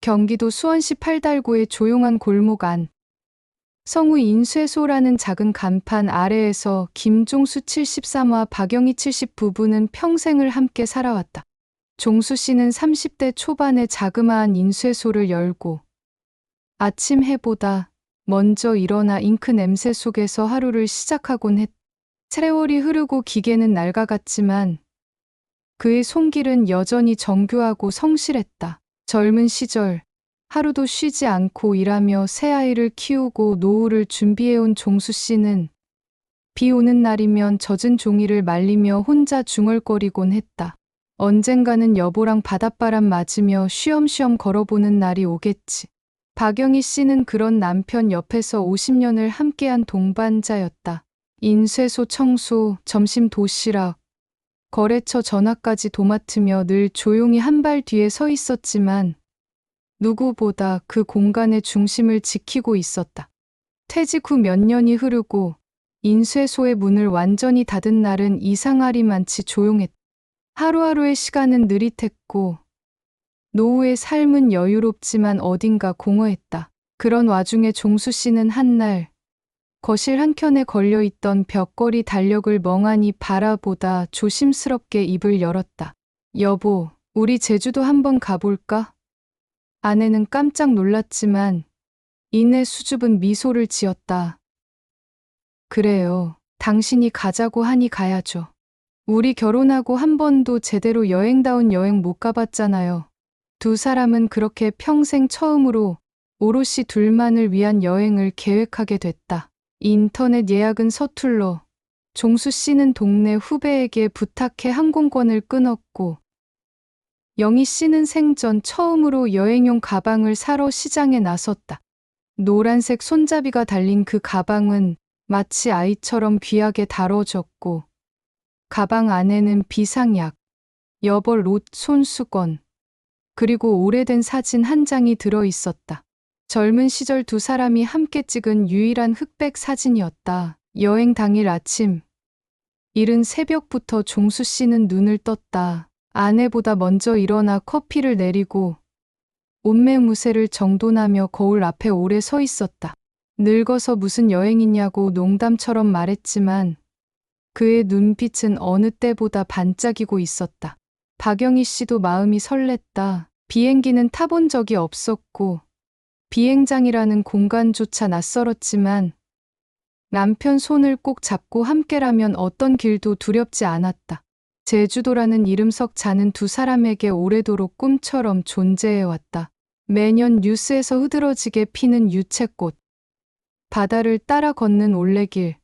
경기도 수원시 팔달구의 조용한 골목 안. 성우 인쇄소라는 작은 간판 아래에서 김종수 73와 박영희 70 부부는 평생을 함께 살아왔다. 종수 씨는 30대 초반에 자그마한 인쇄소를 열고 아침 해보다 먼저 일어나 잉크 냄새 속에서 하루를 시작하곤 했다. 세월이 흐르고 기계는 낡아갔지만 그의 손길은 여전히 정교하고 성실했다. 젊은 시절 하루도 쉬지 않고 일하며 새 아이를 키우고 노후를 준비해온 종수 씨는 비 오는 날이면 젖은 종이를 말리며 혼자 중얼거리곤 했다. 언젠가는 여보랑 바닷바람 맞으며 쉬엄쉬엄 걸어보는 날이 오겠지. 박영희 씨는 그런 남편 옆에서 50년을 함께한 동반자였다. 인쇄소 청소, 점심 도시락, 거래처 전화까지 도맡으며 늘 조용히 한 발 뒤에 서 있었지만 누구보다 그 공간의 중심을 지키고 있었다. 퇴직 후 몇 년이 흐르고 인쇄소의 문을 완전히 닫은 날은 이상하리만치 조용했다. 하루하루의 시간은 느릿했고 노후의 삶은 여유롭지만 어딘가 공허했다. 그런 와중에 종수 씨는 한날 거실 한켠에 걸려있던 벽걸이 달력을 멍하니 바라보다 조심스럽게 입을 열었다. 여보, 우리 제주도 한번 가볼까? 아내는 깜짝 놀랐지만 이내 수줍은 미소를 지었다. 그래요. 당신이 가자고 하니 가야죠. 우리 결혼하고 한 번도 제대로 여행다운 여행 못 가봤잖아요. 두 사람은 그렇게 평생 처음으로 오롯이 둘만을 위한 여행을 계획하게 됐다. 인터넷 예약은 서툴러 종수 씨는 동네 후배에게 부탁해 항공권을 끊었고 영희 씨는 생전 처음으로 여행용 가방을 사러 시장에 나섰다. 노란색 손잡이가 달린 그 가방은 마치 아이처럼 귀하게 다뤄졌고 가방 안에는 비상약, 여벌 옷, 손수건, 그리고 오래된 사진 한 장이 들어 있었다. 젊은 시절 두 사람이 함께 찍은 유일한 흑백 사진이었다. 여행 당일 아침, 이른 새벽부터 종수 씨는 눈을 떴다. 아내보다 먼저 일어나 커피를 내리고 옷매무새를 정돈하며 거울 앞에 오래 서 있었다. 늙어서 무슨 여행이냐고 농담처럼 말했지만 그의 눈빛은 어느 때보다 반짝이고 있었다. 박영희 씨도 마음이 설렜다. 비행기는 타본 적이 없었고 비행장이라는 공간조차 낯설었지만 남편 손을 꼭 잡고 함께라면 어떤 길도 두렵지 않았다. 제주도라는 이름 석 자는 두 사람에게 오래도록 꿈처럼 존재해왔다. 매년 뉴스에서 흐드러지게 피는 유채꽃, 바다를 따라 걷는 올레길,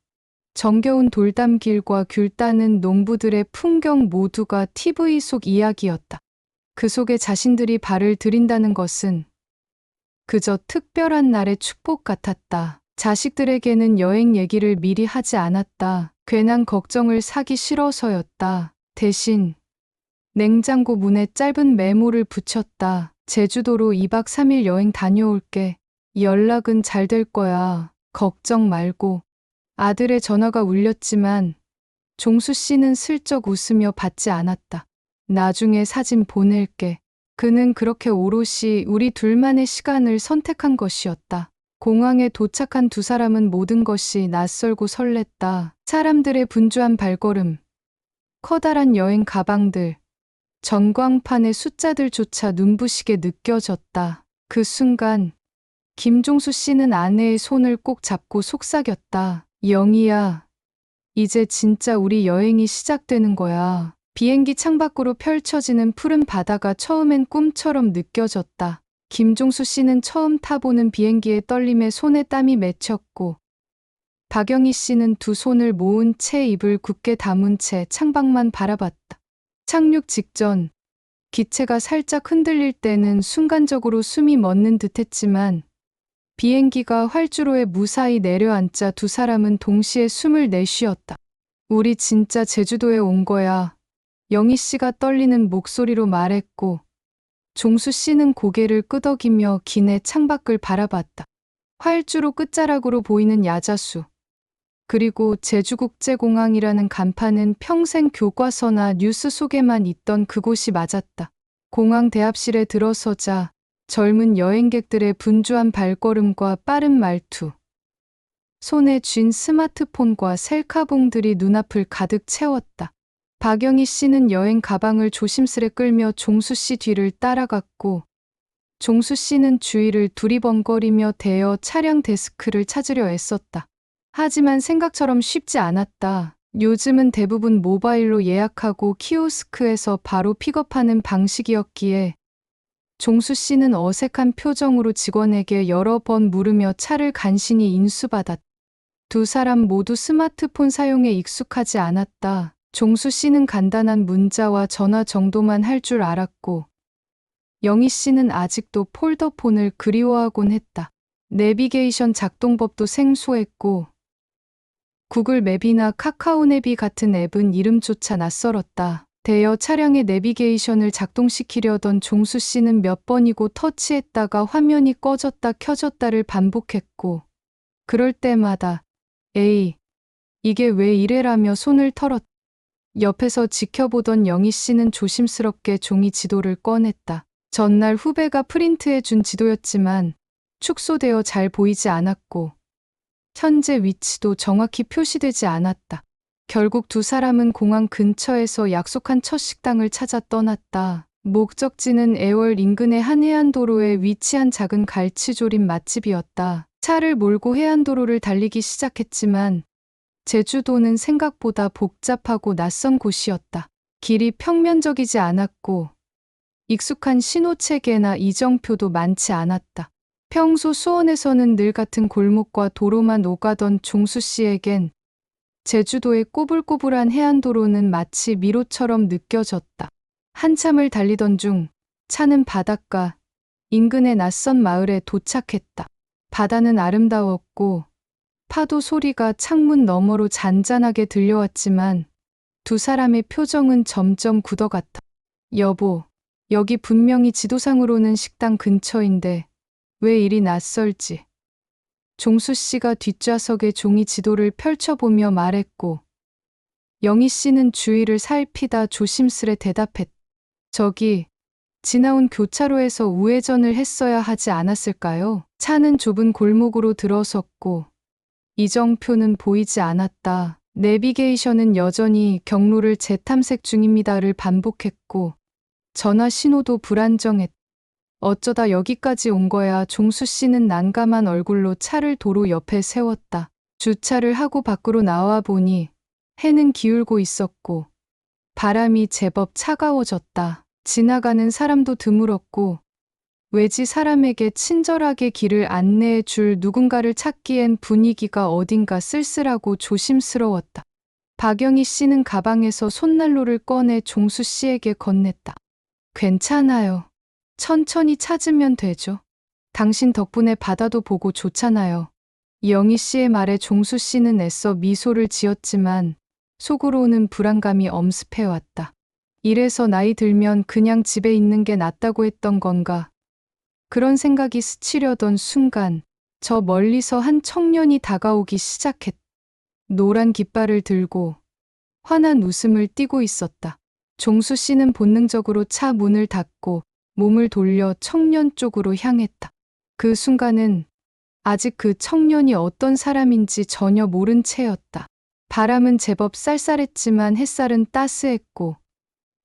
정겨운 돌담길과 귤 따는 농부들의 풍경 모두가 TV 속 이야기였다. 그 속에 자신들이 발을 들인다는 것은 그저 특별한 날의 축복 같았다. 자식들에게는 여행 얘기를 미리 하지 않았다. 괜한 걱정을 사기 싫어서였다. 대신 냉장고 문에 짧은 메모를 붙였다. 제주도로 2박 3일 여행 다녀올게. 연락은 잘 될 거야. 걱정 말고. 아들의 전화가 울렸지만 종수 씨는 슬쩍 웃으며 받지 않았다. 나중에 사진 보낼게. 그는 그렇게 오롯이 우리 둘만의 시간을 선택한 것이었다. 공항에 도착한 두 사람은 모든 것이 낯설고 설렜다. 사람들의 분주한 발걸음, 커다란 여행 가방들, 전광판의 숫자들조차 눈부시게 느껴졌다. 그 순간 김종수 씨는 아내의 손을 꼭 잡고 속삭였다. 영희야, 이제 진짜 우리 여행이 시작되는 거야. 비행기 창밖으로 펼쳐지는 푸른 바다가 처음엔 꿈처럼 느껴졌다. 김종수 씨는 처음 타보는 비행기의 떨림에 손에 땀이 맺혔고 박영희 씨는 두 손을 모은 채 입을 굳게 다문 채 창밖만 바라봤다. 착륙 직전 기체가 살짝 흔들릴 때는 순간적으로 숨이 멎는 듯했지만 비행기가 활주로에 무사히 내려앉자 두 사람은 동시에 숨을 내쉬었다. 우리 진짜 제주도에 온 거야. 영희 씨가 떨리는 목소리로 말했고 종수 씨는 고개를 끄덕이며 기내 창밖을 바라봤다. 활주로 끝자락으로 보이는 야자수, 그리고 제주국제공항이라는 간판은 평생 교과서나 뉴스 속에만 있던 그곳이 맞았다. 공항 대합실에 들어서자 젊은 여행객들의 분주한 발걸음과 빠른 말투, 손에 쥔 스마트폰과 셀카봉들이 눈앞을 가득 채웠다. 박영희 씨는 여행 가방을 조심스레 끌며 종수 씨 뒤를 따라갔고, 종수 씨는 주위를 두리번거리며 대여 차량 데스크를 찾으려 애썼다. 하지만 생각처럼 쉽지 않았다. 요즘은 대부분 모바일로 예약하고 키오스크에서 바로 픽업하는 방식이었기에 종수 씨는 어색한 표정으로 직원에게 여러 번 물으며 차를 간신히 인수받았다. 두 사람 모두 스마트폰 사용에 익숙하지 않았다. 종수 씨는 간단한 문자와 전화 정도만 할 줄 알았고, 영희 씨는 아직도 폴더폰을 그리워하곤 했다. 내비게이션 작동법도 생소했고, 구글 맵이나 카카오 내비 같은 앱은 이름조차 낯설었다. 대여 차량의 내비게이션을 작동시키려던 종수 씨는 몇 번이고 터치했다가 화면이 꺼졌다 켜졌다를 반복했고, 그럴 때마다 에이, 이게 왜 이래라며 손을 털었다. 옆에서 지켜보던 영희 씨는 조심스럽게 종이 지도를 꺼냈다. 전날 후배가 프린트해준 지도였지만 축소되어 잘 보이지 않았고 현재 위치도 정확히 표시되지 않았다. 결국 두 사람은 공항 근처에서 약속한 첫 식당을 찾아 떠났다. 목적지는 애월 인근의 한 해안도로에 위치한 작은 갈치조림 맛집이었다. 차를 몰고 해안도로를 달리기 시작했지만 제주도는 생각보다 복잡하고 낯선 곳이었다. 길이 평면적이지 않았고 익숙한 신호체계나 이정표도 많지 않았다. 평소 수원에서는 늘 같은 골목과 도로만 오가던 종수 씨에겐 제주도의 꼬불꼬불한 해안도로는 마치 미로처럼 느껴졌다. 한참을 달리던 중 차는 바닷가 인근의 낯선 마을에 도착했다. 바다는 아름다웠고 파도 소리가 창문 너머로 잔잔하게 들려왔지만 두 사람의 표정은 점점 굳어갔다. 여보, 여기 분명히 지도상으로는 식당 근처인데 왜 이리 낯설지? 종수 씨가 뒷좌석에 종이 지도를 펼쳐보며 말했고, 영희 씨는 주위를 살피다 조심스레 대답했다. 저기, 지나온 교차로에서 우회전을 했어야 하지 않았을까요? 차는 좁은 골목으로 들어섰고, 이정표는 보이지 않았다. 내비게이션은 여전히 경로를 재탐색 중입니다를 반복했고, 전화 신호도 불안정했다. 어쩌다 여기까지 온 거야. 종수 씨는 난감한 얼굴로 차를 도로 옆에 세웠다. 주차를 하고 밖으로 나와 보니 해는 기울고 있었고 바람이 제법 차가워졌다. 지나가는 사람도 드물었고 외지 사람에게 친절하게 길을 안내해 줄 누군가를 찾기엔 분위기가 어딘가 쓸쓸하고 조심스러웠다. 박영희 씨는 가방에서 손난로를 꺼내 종수 씨에게 건넸다. 괜찮아요. 천천히 찾으면 되죠. 당신 덕분에 바다도 보고 좋잖아요. 영희 씨의 말에 종수 씨는 애써 미소를 지었지만 속으로는 불안감이 엄습해왔다. 이래서 나이 들면 그냥 집에 있는 게 낫다고 했던 건가. 그런 생각이 스치려던 순간 저 멀리서 한 청년이 다가오기 시작했다. 노란 깃발을 들고 환한 웃음을 띠고 있었다. 종수 씨는 본능적으로 차 문을 닫고 몸을 돌려 청년 쪽으로 향했다. 그 순간은 아직 그 청년이 어떤 사람인지 전혀 모른 채였다. 바람은 제법 쌀쌀했지만 햇살은 따스했고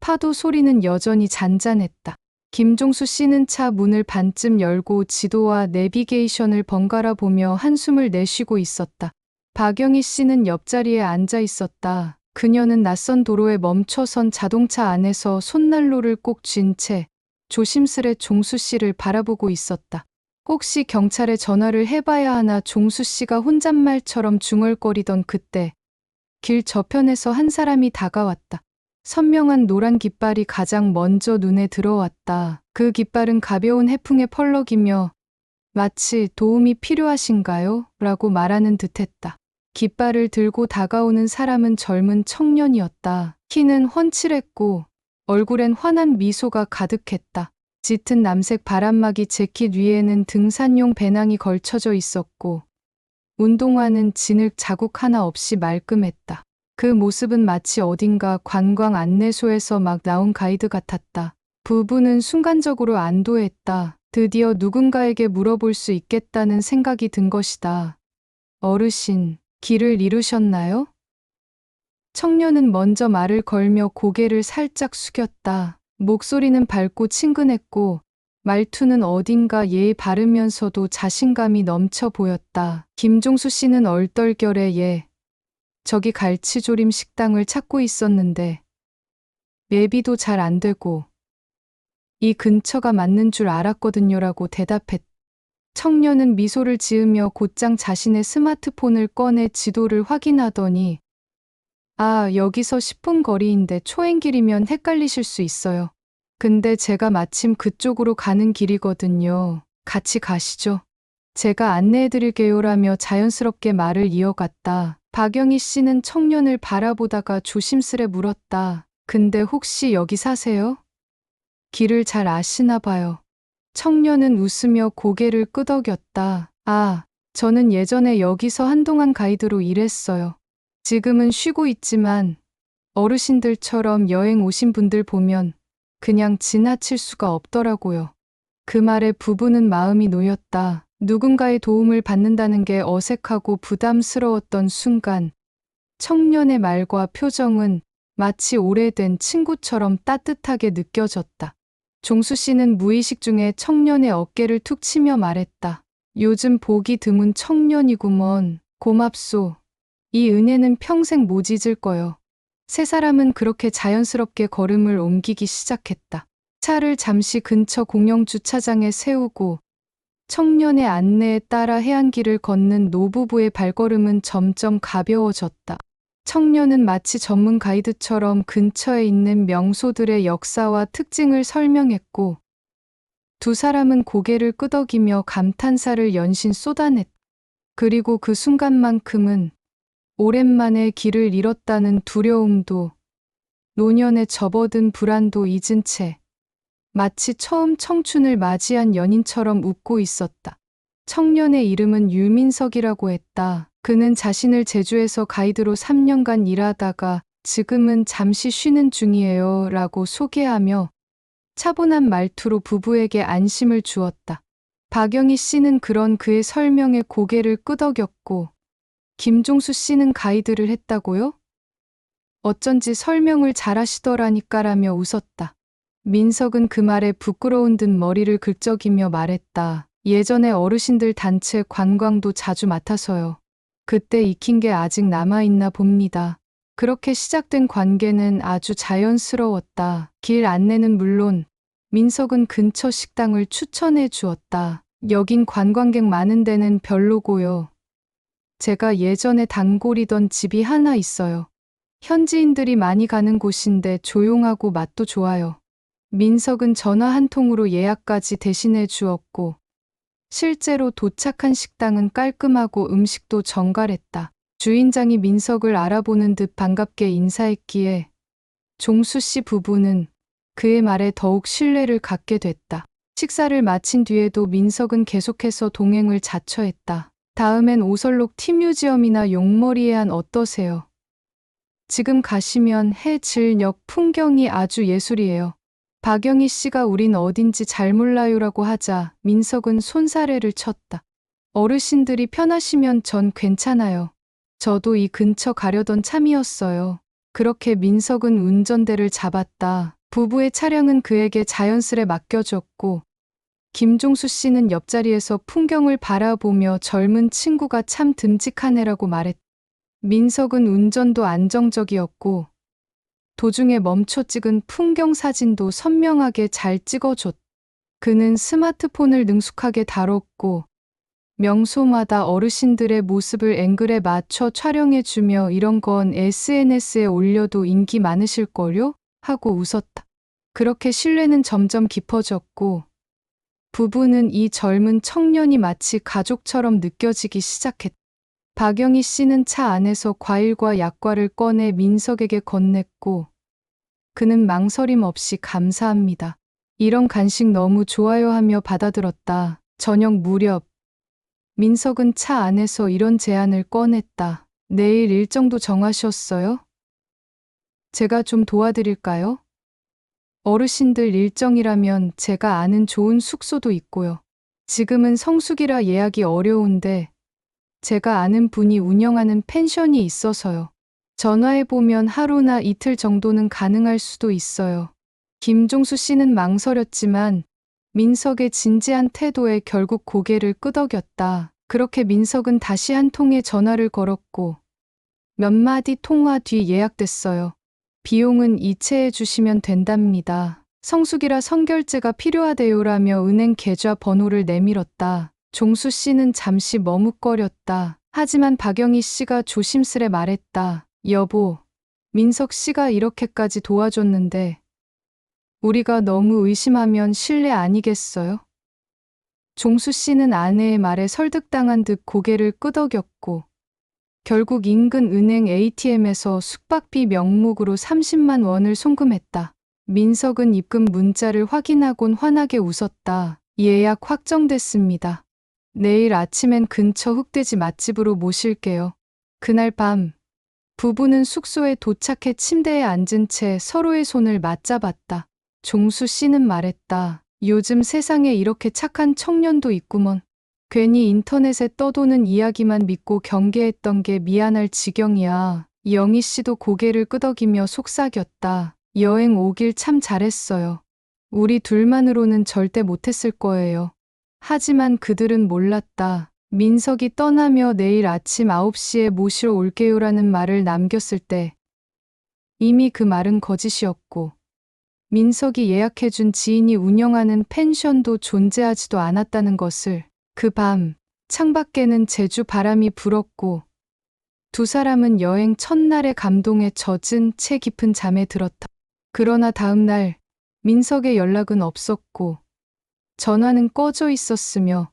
파도 소리는 여전히 잔잔했다. 김종수 씨는 차 문을 반쯤 열고 지도와 내비게이션을 번갈아 보며 한숨을 내쉬고 있었다. 박영희 씨는 옆자리에 앉아 있었다. 그녀는 낯선 도로에 멈춰선 자동차 안에서 손난로를 꼭 쥔 채 조심스레 종수 씨를 바라보고 있었다. 혹시 경찰에 전화를 해봐야 하나. 종수 씨가 혼잣말처럼 중얼거리던 그때 길 저편에서 한 사람이 다가왔다. 선명한 노란 깃발이 가장 먼저 눈에 들어왔다. 그 깃발은 가벼운 해풍의 펄럭이며 마치 도움이 필요하신가요? 라고 말하는 듯했다. 깃발을 들고 다가오는 사람은 젊은 청년이었다. 키는 훤칠했고 얼굴엔 환한 미소가 가득했다. 짙은 남색 바람막이 재킷 위에는 등산용 배낭이 걸쳐져 있었고 운동화는 진흙 자국 하나 없이 말끔했다. 그 모습은 마치 어딘가 관광 안내소에서 막 나온 가이드 같았다. 부부는 순간적으로 안도했다. 드디어 누군가에게 물어볼 수 있겠다는 생각이 든 것이다. 어르신, 길을 잃으셨나요? 청년은 먼저 말을 걸며 고개를 살짝 숙였다. 목소리는 밝고 친근했고 말투는 어딘가 예의 바르면서도 자신감이 넘쳐 보였다. 김종수 씨는 얼떨결에 저기 갈치조림 식당을 찾고 있었는데 예비도 잘 안 되고 이 근처가 맞는 줄 알았거든요라고 대답했다. 청년은 미소를 지으며 곧장 자신의 스마트폰을 꺼내 지도를 확인하더니 아, 여기서 10분 거리인데 초행길이면 헷갈리실 수 있어요. 근데 제가 마침 그쪽으로 가는 길이거든요. 같이 가시죠. 제가 안내해드릴게요라며 자연스럽게 말을 이어갔다. 박영희 씨는 청년을 바라보다가 조심스레 물었다. 근데 혹시 여기 사세요? 길을 잘 아시나 봐요. 청년은 웃으며 고개를 끄덕였다. 아, 저는 예전에 여기서 한동안 가이드로 일했어요. 지금은 쉬고 있지만 어르신들처럼 여행 오신 분들 보면 그냥 지나칠 수가 없더라고요. 그 말에 부부는 마음이 놓였다. 누군가의 도움을 받는다는 게 어색하고 부담스러웠던 순간 청년의 말과 표정은 마치 오래된 친구처럼 따뜻하게 느껴졌다. 종수 씨는 무의식 중에 청년의 어깨를 툭 치며 말했다. 요즘 보기 드문 청년이구먼. 고맙소. 이 은혜는 평생 못 잊을 거요. 세 사람은 그렇게 자연스럽게 걸음을 옮기기 시작했다. 차를 잠시 근처 공영 주차장에 세우고 청년의 안내에 따라 해안길을 걷는 노부부의 발걸음은 점점 가벼워졌다. 청년은 마치 전문 가이드처럼 근처에 있는 명소들의 역사와 특징을 설명했고 두 사람은 고개를 끄덕이며 감탄사를 연신 쏟아냈다. 그리고 그 순간만큼은 오랜만에 길을 잃었다는 두려움도 노년에 접어든 불안도 잊은 채 마치 처음 청춘을 맞이한 연인처럼 웃고 있었다. 청년의 이름은 유민석이라고 했다. 그는 자신을 제주에서 가이드로 3년간 일하다가 지금은 잠시 쉬는 중이에요 라고 소개하며 차분한 말투로 부부에게 안심을 주었다. 박영희 씨는 그런 그의 설명에 고개를 끄덕였고 김종수 씨는 가이드를 했다고요? 어쩐지 설명을 잘하시더라니까라며 웃었다. 민석은 그 말에 부끄러운 듯 머리를 긁적이며 말했다. 예전에 어르신들 단체 관광도 자주 맡아서요. 그때 익힌 게 아직 남아있나 봅니다. 그렇게 시작된 관계는 아주 자연스러웠다. 길 안내는 물론 민석은 근처 식당을 추천해 주었다. 여긴 관광객 많은 데는 별로고요. 제가 예전에 단골이던 집이 하나 있어요. 현지인들이 많이 가는 곳인데 조용하고 맛도 좋아요. 민석은 전화 한 통으로 예약까지 대신해 주었고 실제로 도착한 식당은 깔끔하고 음식도 정갈했다. 주인장이 민석을 알아보는 듯 반갑게 인사했기에 종수 씨 부부는 그의 말에 더욱 신뢰를 갖게 됐다. 식사를 마친 뒤에도 민석은 계속해서 동행을 자처했다. 다음엔 오설록 티뮤지엄이나 용머리해안 어떠세요? 지금 가시면 해질녘 풍경이 아주 예술이에요. 박영희 씨가 우린 어딘지 잘 몰라요라고 하자 민석은 손사래를 쳤다. 어르신들이 편하시면 전 괜찮아요. 저도 이 근처 가려던 참이었어요. 그렇게 민석은 운전대를 잡았다. 부부의 차량은 그에게 자연스레 맡겨졌고 김종수 씨는 옆자리에서 풍경을 바라보며 젊은 친구가 참 듬직하네라고 말했다. 민석은 운전도 안정적이었고 도중에 멈춰 찍은 풍경 사진도 선명하게 잘 찍어줬다. 그는 스마트폰을 능숙하게 다뤘고 명소마다 어르신들의 모습을 앵글에 맞춰 촬영해주며 이런 건 SNS에 올려도 인기 많으실걸요? 하고 웃었다. 그렇게 신뢰는 점점 깊어졌고 부부는 이 젊은 청년이 마치 가족처럼 느껴지기 시작했다. 박영희 씨는 차 안에서 과일과 약과를 꺼내 민석에게 건넸고 그는 망설임 없이 감사합니다. 이런 간식 너무 좋아요 하며 받아들었다. 저녁 무렵 민석은 차 안에서 이런 제안을 꺼냈다. 내일 일정도 정하셨어요? 제가 좀 도와드릴까요? 어르신들 일정이라면 제가 아는 좋은 숙소도 있고요. 지금은 성수기라 예약이 어려운데 제가 아는 분이 운영하는 펜션이 있어서요. 전화해보면 하루나 이틀 정도는 가능할 수도 있어요. 김종수 씨는 망설였지만 민석의 진지한 태도에 결국 고개를 끄덕였다. 그렇게 민석은 다시 한 통의 전화를 걸었고 몇 마디 통화 뒤 예약됐어요. 비용은 이체해 주시면 된답니다. 성수기라 선결제가 필요하대요라며 은행 계좌 번호를 내밀었다. 종수 씨는 잠시 머뭇거렸다. 하지만 박영희 씨가 조심스레 말했다. 여보, 민석 씨가 이렇게까지 도와줬는데 우리가 너무 의심하면 실례 아니겠어요? 종수 씨는 아내의 말에 설득당한 듯 고개를 끄덕였고 결국 인근 은행 ATM에서 숙박비 명목으로 30만 원을 송금했다. 민석은 입금 문자를 확인하곤 환하게 웃었다. 예약 확정됐습니다. 내일 아침엔 근처 흑돼지 맛집으로 모실게요. 그날 밤 부부는 숙소에 도착해 침대에 앉은 채 서로의 손을 맞잡았다. 종수 씨는 말했다. 요즘 세상에 이렇게 착한 청년도 있구먼. 괜히 인터넷에 떠도는 이야기만 믿고 경계했던 게 미안할 지경이야. 영희 씨도 고개를 끄덕이며 속삭였다. 여행 오길 참 잘했어요. 우리 둘만으로는 절대 못했을 거예요. 하지만 그들은 몰랐다. 민석이 떠나며 내일 아침 9시에 모시러 올게요라는 말을 남겼을 때 이미 그 말은 거짓이었고 민석이 예약해준 지인이 운영하는 펜션도 존재하지도 않았다는 것을 그 밤 창밖에는 제주 바람이 불었고 두 사람은 여행 첫날의 감동에 젖은 채 깊은 잠에 들었다. 그러나 다음 날 민석의 연락은 없었고 전화는 꺼져 있었으며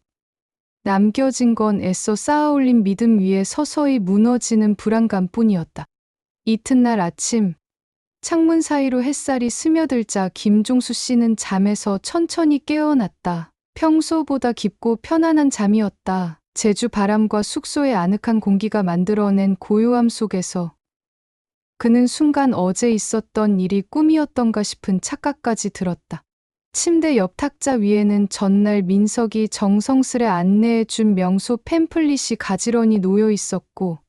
남겨진 건 애써 쌓아올린 믿음 위에 서서히 무너지는 불안감뿐이었다. 이튿날 아침 창문 사이로 햇살이 스며들자 김종수 씨는 잠에서 천천히 깨어났다. 평소보다 깊고 편안한 잠이었다. 제주 바람과 숙소의 아늑한 공기가 만들어낸 고요함 속에서 그는 순간 어제 있었던 일이 꿈이었던가 싶은 착각까지 들었다. 침대 옆 탁자 위에는 전날 민석이 정성스레 안내해 준 명소 팸플릿이 가지런히 놓여 있었고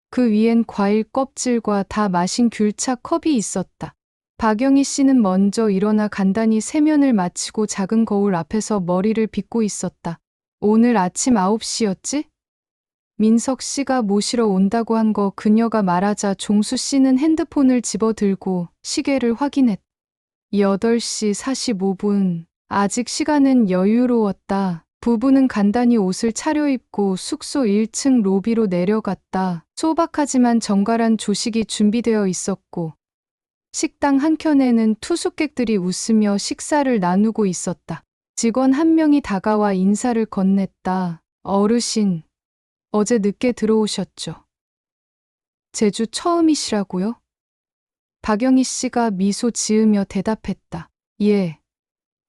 그 위엔 과일 껍질과 다 마신 귤차 컵이 있었다. 박영희 씨는 먼저 일어나 간단히 세면을 마치고 작은 거울 앞에서 머리를 빗고 있었다. 오늘 아침 9시였지? 민석 씨가 모시러 온다고 한 거 그녀가 말하자 종수 씨는 핸드폰을 집어들고 시계를 확인했다. 8시 45분. 아직 시간은 여유로웠다. 부부는 간단히 옷을 차려입고 숙소 1층 로비로 내려갔다. 소박하지만 정갈한 조식이 준비되어 있었고 식당 한켠에는 투숙객들이 웃으며 식사를 나누고 있었다. 직원 한 명이 다가와 인사를 건넸다. 어르신, 어제 늦게 들어오셨죠? 제주 처음이시라고요? 박영희 씨가 미소 지으며 대답했다. 예.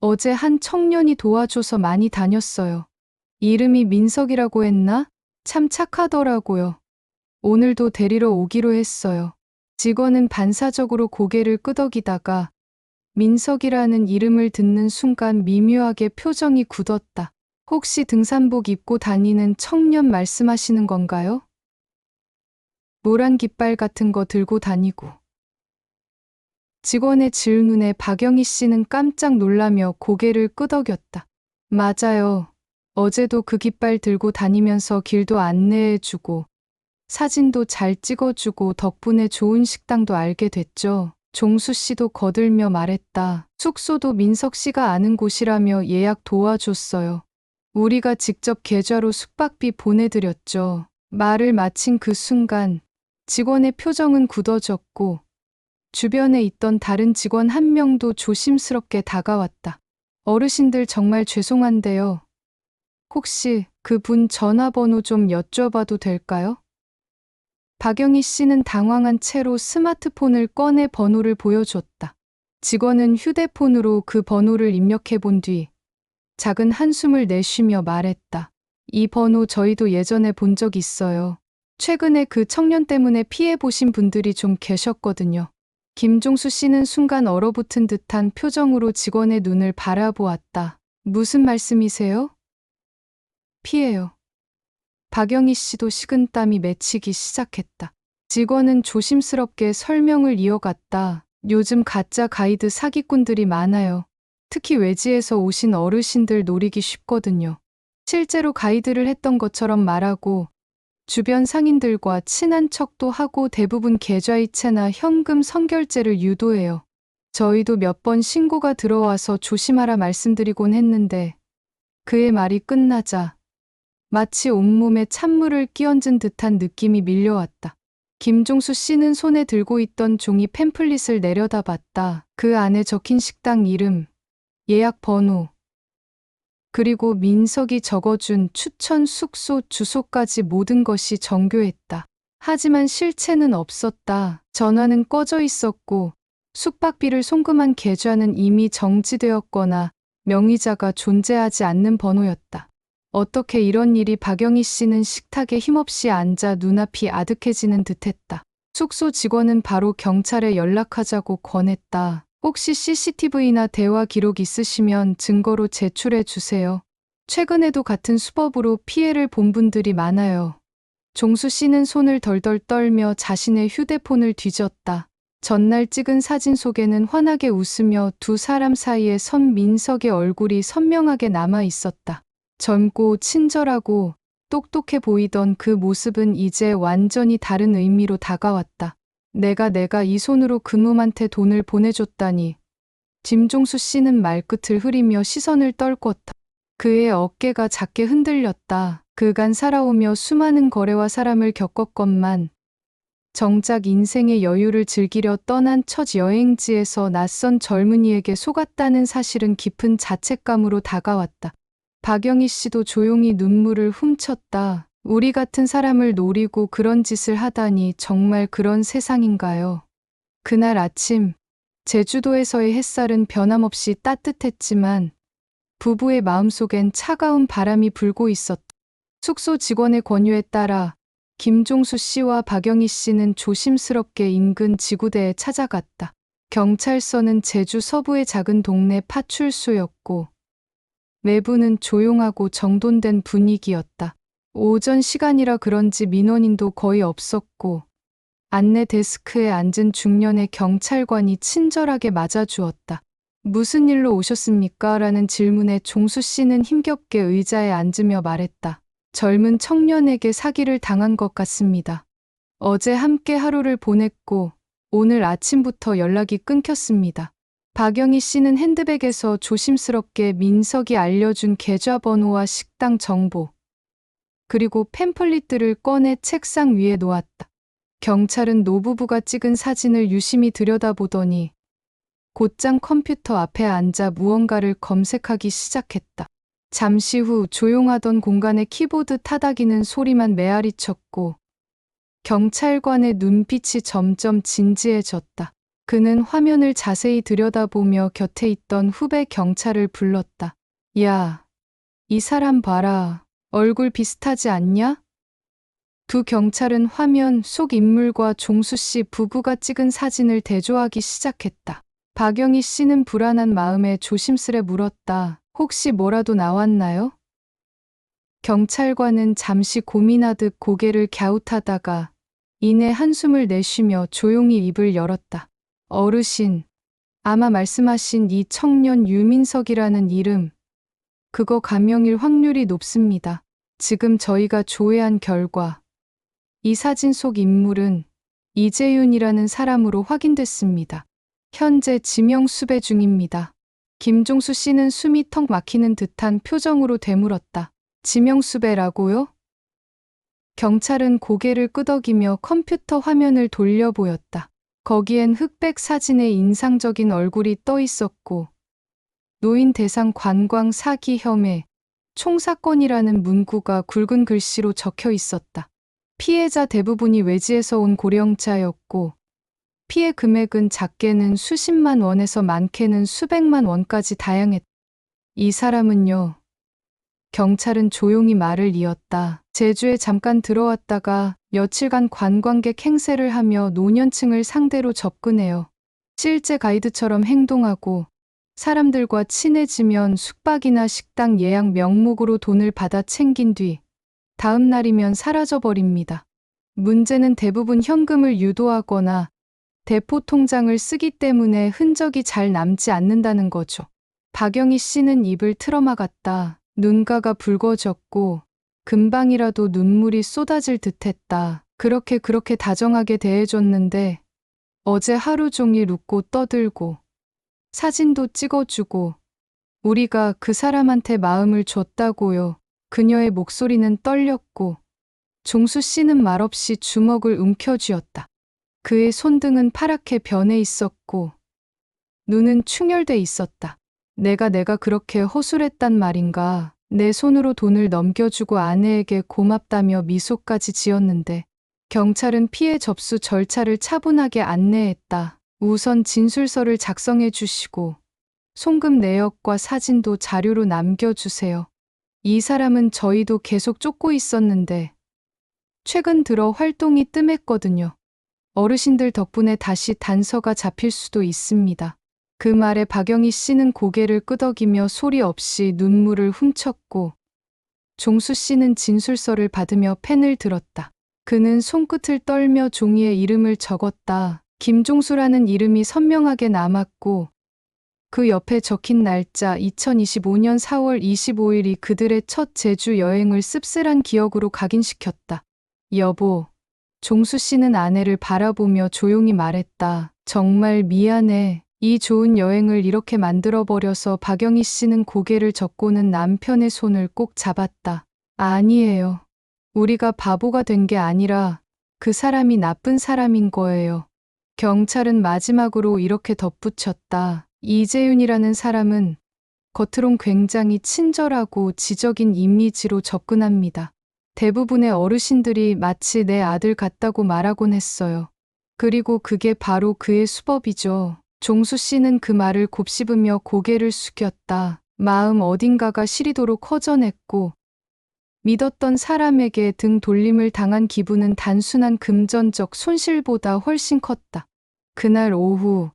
어제 한 청년이 도와줘서 많이 다녔어요. 이름이 민석이라고 했나? 참 착하더라고요. 오늘도 데리러 오기로 했어요. 직원은 반사적으로 고개를 끄덕이다가 민석이라는 이름을 듣는 순간 미묘하게 표정이 굳었다. 혹시 등산복 입고 다니는 청년 말씀하시는 건가요? 노란 깃발 같은 거 들고 다니고. 직원의 질문에 박영희 씨는 깜짝 놀라며 고개를 끄덕였다. 맞아요. 어제도 그 깃발 들고 다니면서 길도 안내해주고 사진도 잘 찍어주고 덕분에 좋은 식당도 알게 됐죠. 종수 씨도 거들며 말했다. 숙소도 민석 씨가 아는 곳이라며 예약 도와줬어요. 우리가 직접 계좌로 숙박비 보내드렸죠. 말을 마친 그 순간 직원의 표정은 굳어졌고 주변에 있던 다른 직원 한 명도 조심스럽게 다가왔다. 어르신들 정말 죄송한데요. 혹시 그분 전화번호 좀 여쭤봐도 될까요? 박영희 씨는 당황한 채로 스마트폰을 꺼내 번호를 보여줬다. 직원은 휴대폰으로 그 번호를 입력해 본 뒤 작은 한숨을 내쉬며 말했다. 이 번호 저희도 예전에 본 적 있어요. 최근에 그 청년 때문에 피해 보신 분들이 좀 계셨거든요. 김종수 씨는 순간 얼어붙은 듯한 표정으로 직원의 눈을 바라보았다. 무슨 말씀이세요? 피해요. 박영희 씨도 식은땀이 맺히기 시작했다. 직원은 조심스럽게 설명을 이어갔다. 요즘 가짜 가이드 사기꾼들이 많아요. 특히 외지에서 오신 어르신들 노리기 쉽거든요. 실제로 가이드를 했던 것처럼 말하고 주변 상인들과 친한 척도 하고 대부분 계좌이체나 현금 선결제를 유도해요. 저희도 몇 번 신고가 들어와서 조심하라 말씀드리곤 했는데 그의 말이 끝나자 마치 온몸에 찬물을 끼얹은 듯한 느낌이 밀려왔다. 김종수 씨는 손에 들고 있던 종이 팸플릿을 내려다봤다. 그 안에 적힌 식당 이름, 예약 번호, 그리고 민석이 적어준 추천 숙소 주소까지 모든 것이 정교했다. 하지만 실체는 없었다. 전화는 꺼져 있었고 숙박비를 송금한 계좌는 이미 정지되었거나 명의자가 존재하지 않는 번호였다. 어떻게 이런 일이. 박영희 씨는 식탁에 힘없이 앉아 눈앞이 아득해지는 듯했다. 숙소 직원은 바로 경찰에 연락하자고 권했다. 혹시 CCTV나 대화 기록 있으시면 증거로 제출해 주세요. 최근에도 같은 수법으로 피해를 본 분들이 많아요. 종수 씨는 손을 덜덜 떨며 자신의 휴대폰을 뒤졌다. 전날 찍은 사진 속에는 환하게 웃으며 두 사람 사이에 선 민석의 얼굴이 선명하게 남아 있었다. 젊고 친절하고 똑똑해 보이던 그 모습은 이제 완전히 다른 의미로 다가왔다. 내가 이 손으로 그놈한테 돈을 보내줬다니. 김종수 씨는 말끝을 흐리며 시선을 떨궜다. 그의 어깨가 작게 흔들렸다. 그간 살아오며 수많은 거래와 사람을 겪었건만 정작 인생의 여유를 즐기려 떠난 첫 여행지에서 낯선 젊은이에게 속았다는 사실은 깊은 자책감으로 다가왔다. 박영희 씨도 조용히 눈물을 훔쳤다. 우리 같은 사람을 노리고 그런 짓을 하다니 정말 그런 세상인가요? 그날 아침, 제주도에서의 햇살은 변함없이 따뜻했지만 부부의 마음속엔 차가운 바람이 불고 있었다. 숙소 직원의 권유에 따라 김종수 씨와 박영희 씨는 조심스럽게 인근 지구대에 찾아갔다. 경찰서는 제주 서부의 작은 동네 파출소였고 내부는 조용하고 정돈된 분위기였다. 오전 시간이라 그런지 민원인도 거의 없었고 안내 데스크에 앉은 중년의 경찰관이 친절하게 맞아주었다. 무슨 일로 오셨습니까? 라는 질문에 종수 씨는 힘겹게 의자에 앉으며 말했다. 젊은 청년에게 사기를 당한 것 같습니다. 어제 함께 하루를 보냈고 오늘 아침부터 연락이 끊겼습니다. 박영희 씨는 핸드백에서 조심스럽게 민석이 알려준 계좌번호와 식당 정보, 그리고 팸플릿들을 꺼내 책상 위에 놓았다. 경찰은 노부부가 찍은 사진을 유심히 들여다보더니 곧장 컴퓨터 앞에 앉아 무언가를 검색하기 시작했다. 잠시 후 조용하던 공간의 키보드 타닥이는 소리만 메아리쳤고 경찰관의 눈빛이 점점 진지해졌다. 그는 화면을 자세히 들여다보며 곁에 있던 후배 경찰을 불렀다. 야, 이 사람 봐라. 얼굴 비슷하지 않냐? 두 경찰은 화면 속 인물과 종수 씨 부부가 찍은 사진을 대조하기 시작했다. 박영희 씨는 불안한 마음에 조심스레 물었다. 혹시 뭐라도 나왔나요? 경찰관은 잠시 고민하듯 고개를 갸웃하다가 이내 한숨을 내쉬며 조용히 입을 열었다. 어르신, 아마 말씀하신 이 청년 유민석이라는 이름, 그거 가명일 확률이 높습니다. 지금 저희가 조회한 결과 이 사진 속 인물은 이재윤이라는 사람으로 확인됐습니다. 현재 지명 수배 중입니다. 김종수 씨는 숨이 턱 막히는 듯한 표정으로 되물었다. 지명 수배라고요? 경찰은 고개를 끄덕이며 컴퓨터 화면을 돌려 보였다. 거기엔 흑백 사진에 인상적인 얼굴이 떠 있었고 노인 대상 관광 사기 혐의, 총사건이라는 문구가 굵은 글씨로 적혀 있었다. 피해자 대부분이 외지에서 온 고령자였고 피해 금액은 작게는 수십만 원에서 많게는 수백만 원까지 다양했다. 이 사람은요. 경찰은 조용히 말을 이었다. 제주에 잠깐 들어왔다가 며칠간 관광객 행세를 하며 노년층을 상대로 접근해요. 실제 가이드처럼 행동하고 사람들과 친해지면 숙박이나 식당 예약 명목으로 돈을 받아 챙긴 뒤 다음 날이면 사라져버립니다. 문제는 대부분 현금을 유도하거나 대포 통장을 쓰기 때문에 흔적이 잘 남지 않는다는 거죠. 박영희 씨는 입을 틀어막았다. 눈가가 붉어졌고 금방이라도 눈물이 쏟아질 듯했다. 그렇게 다정하게 대해줬는데 어제 하루 종일 웃고 떠들고 사진도 찍어주고 우리가 그 사람한테 마음을 줬다고요. 그녀의 목소리는 떨렸고 종수 씨는 말없이 주먹을 움켜쥐었다. 그의 손등은 파랗게 변해 있었고 눈은 충혈돼 있었다. 내가 그렇게 허술했단 말인가. 내 손으로 돈을 넘겨주고 아내에게 고맙다며 미소까지 지었는데 경찰은 피해 접수 절차를 차분하게 안내했다. 우선 진술서를 작성해 주시고 송금 내역과 사진도 자료로 남겨주세요. 이 사람은 저희도 계속 쫓고 있었는데 최근 들어 활동이 뜸했거든요. 어르신들 덕분에 다시 단서가 잡힐 수도 있습니다. 그 말에 박영희 씨는 고개를 끄덕이며 소리 없이 눈물을 훔쳤고 종수 씨는 진술서를 받으며 펜을 들었다. 그는 손끝을 떨며 종이에 이름을 적었다. 김종수라는 이름이 선명하게 남았고 그 옆에 적힌 날짜 2025년 4월 25일이 그들의 첫 제주 여행을 씁쓸한 기억으로 각인시켰다. 여보, 종수 씨는 아내를 바라보며 조용히 말했다. 정말 미안해. 이 좋은 여행을 이렇게 만들어버려서. 박영희 씨는 고개를 젓고는 남편의 손을 꼭 잡았다. 아니에요. 우리가 바보가 된 게 아니라 그 사람이 나쁜 사람인 거예요. 경찰은 마지막으로 이렇게 덧붙였다. 이재윤이라는 사람은 겉으론 굉장히 친절하고 지적인 이미지로 접근합니다. 대부분의 어르신들이 마치 내 아들 같다고 말하곤 했어요. 그리고 그게 바로 그의 수법이죠. 종수 씨는 그 말을 곱씹으며 고개를 숙였다. 마음 어딘가가 시리도록 허전했고 믿었던 사람에게 등 돌림을 당한 기분은 단순한 금전적 손실보다 훨씬 컸다. 그날 오후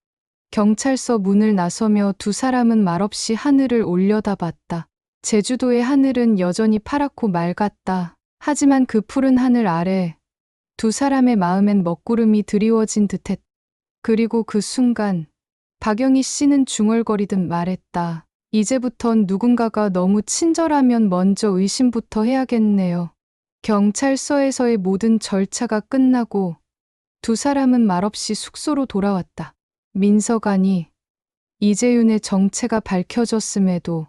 경찰서 문을 나서며 두 사람은 말없이 하늘을 올려다봤다. 제주도의 하늘은 여전히 파랗고 맑았다. 하지만 그 푸른 하늘 아래 두 사람의 마음엔 먹구름이 드리워진 듯했다. 그리고 그 순간 박영희 씨는 중얼거리듯 말했다. 이제부턴 누군가가 너무 친절하면 먼저 의심부터 해야겠네요. 경찰서에서의 모든 절차가 끝나고 두 사람은 말없이 숙소로 돌아왔다. 민서관이 이재윤의 정체가 밝혀졌음에도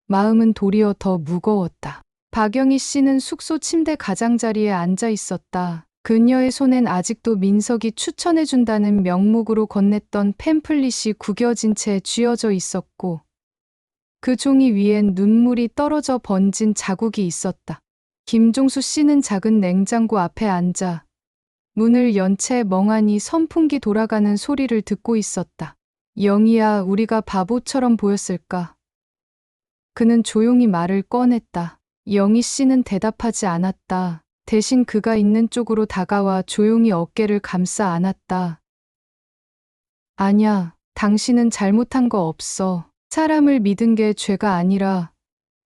마음은 도리어 더 무거웠다. 박영희 씨는 숙소 침대 가장자리에 앉아 있었다. 그녀의 손엔 아직도 민석이 추천해준다는 명목으로 건넸던 팸플릿이 구겨진 채 쥐어져 있었고 그 종이 위엔 눈물이 떨어져 번진 자국이 있었다. 김종수 씨는 작은 냉장고 앞에 앉아 문을 연 채 멍하니 선풍기 돌아가는 소리를 듣고 있었다. 영희야, 우리가 바보처럼 보였을까? 그는 조용히 말을 꺼냈다. 영희 씨는 대답하지 않았다. 대신 그가 있는 쪽으로 다가와 조용히 어깨를 감싸 안았다. 아냐, 당신은 잘못한 거 없어. 사람을 믿은 게 죄가 아니라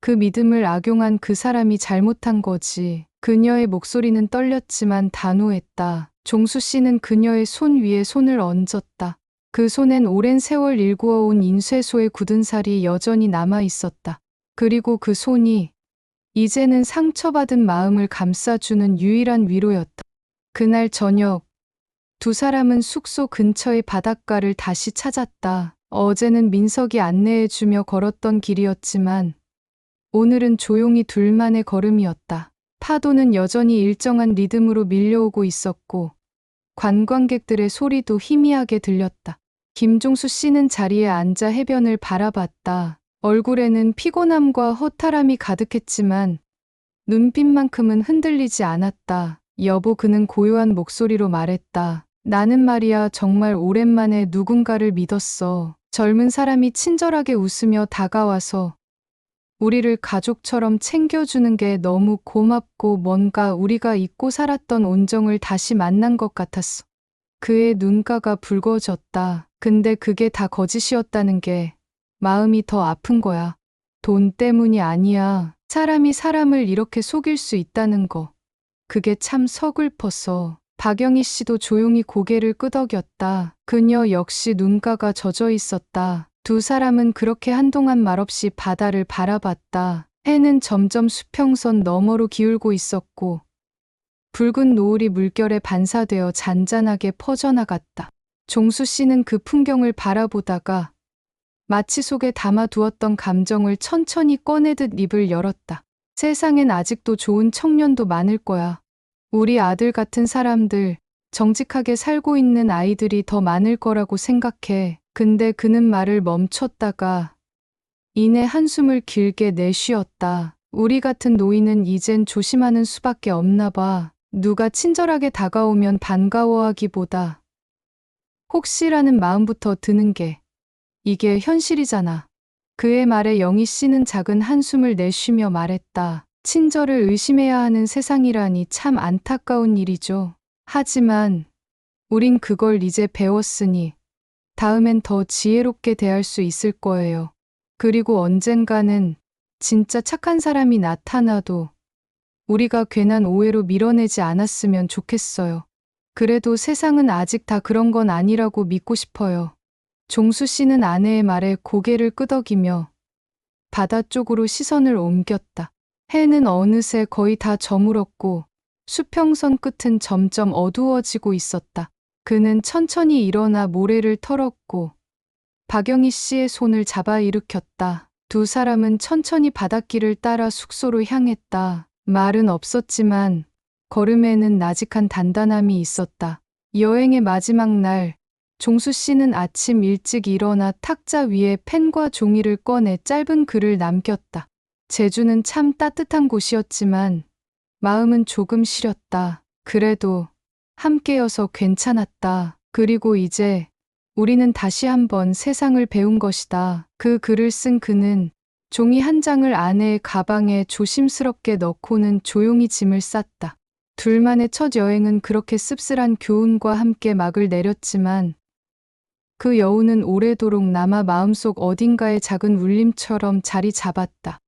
그 믿음을 악용한 그 사람이 잘못한 거지. 그녀의 목소리는 떨렸지만 단호했다. 종수 씨는 그녀의 손 위에 손을 얹었다. 그 손엔 오랜 세월 일구어온 인쇄소의 굳은 살이 여전히 남아 있었다. 그리고 그 손이 이제는 상처받은 마음을 감싸주는 유일한 위로였다. 그날 저녁 두 사람은 숙소 근처의 바닷가를 다시 찾았다. 어제는 민석이 안내해주며 걸었던 길이었지만 오늘은 조용히 둘만의 걸음이었다. 파도는 여전히 일정한 리듬으로 밀려오고 있었고 관광객들의 소리도 희미하게 들렸다. 김종수 씨는 자리에 앉아 해변을 바라봤다. 얼굴에는 피곤함과 허탈함이 가득했지만 눈빛만큼은 흔들리지 않았다. 여보, 그는 고요한 목소리로 말했다. 나는 말이야 정말 오랜만에 누군가를 믿었어. 젊은 사람이 친절하게 웃으며 다가와서 우리를 가족처럼 챙겨주는 게 너무 고맙고 뭔가 우리가 잊고 살았던 온정을 다시 만난 것 같았어. 그의 눈가가 붉어졌다. 근데 그게 다 거짓이었다는 게 마음이 더 아픈 거야. 돈 때문이 아니야. 사람이 사람을 이렇게 속일 수 있다는 거. 그게 참 서글퍼서. 박영희 씨도 조용히 고개를 끄덕였다. 그녀 역시 눈가가 젖어 있었다. 두 사람은 그렇게 한동안 말없이 바다를 바라봤다. 해는 점점 수평선 너머로 기울고 있었고 붉은 노을이 물결에 반사되어 잔잔하게 퍼져나갔다. 종수 씨는 그 풍경을 바라보다가 마치 속에 담아두었던 감정을 천천히 꺼내듯 입을 열었다. 세상엔 아직도 좋은 청년도 많을 거야. 우리 아들 같은 사람들, 정직하게 살고 있는 아이들이 더 많을 거라고 생각해. 근데 그는 말을 멈췄다가 이내 한숨을 길게 내쉬었다. 우리 같은 노인은 이젠 조심하는 수밖에 없나 봐. 누가 친절하게 다가오면 반가워하기보다 혹시라는 마음부터 드는 게 이게 현실이잖아. 그의 말에 영희 씨는 작은 한숨을 내쉬며 말했다. 친절을 의심해야 하는 세상이라니 참 안타까운 일이죠. 하지만 우린 그걸 이제 배웠으니 다음엔 더 지혜롭게 대할 수 있을 거예요. 그리고 언젠가는 진짜 착한 사람이 나타나도 우리가 괜한 오해로 밀어내지 않았으면 좋겠어요. 그래도 세상은 아직 다 그런 건 아니라고 믿고 싶어요. 종수 씨는 아내의 말에 고개를 끄덕이며 바다 쪽으로 시선을 옮겼다. 해는 어느새 거의 다 저물었고 수평선 끝은 점점 어두워지고 있었다. 그는 천천히 일어나 모래를 털었고 박영희 씨의 손을 잡아 일으켰다. 두 사람은 천천히 바닷길을 따라 숙소로 향했다. 말은 없었지만 걸음에는 나직한 단단함이 있었다. 여행의 마지막 날, 종수 씨는 아침 일찍 일어나 탁자 위에 펜과 종이를 꺼내 짧은 글을 남겼다. 제주는 참 따뜻한 곳이었지만 마음은 조금 시렸다. 그래도 함께여서 괜찮았다. 그리고 이제 우리는 다시 한번 세상을 배운 것이다. 그 글을 쓴 그는 종이 한 장을 아내의 가방에 조심스럽게 넣고는 조용히 짐을 쌌다. 둘만의 첫 여행은 그렇게 씁쓸한 교훈과 함께 막을 내렸지만 그 여운은 오래도록 남아 마음속 어딘가에 작은 울림처럼 자리 잡았다.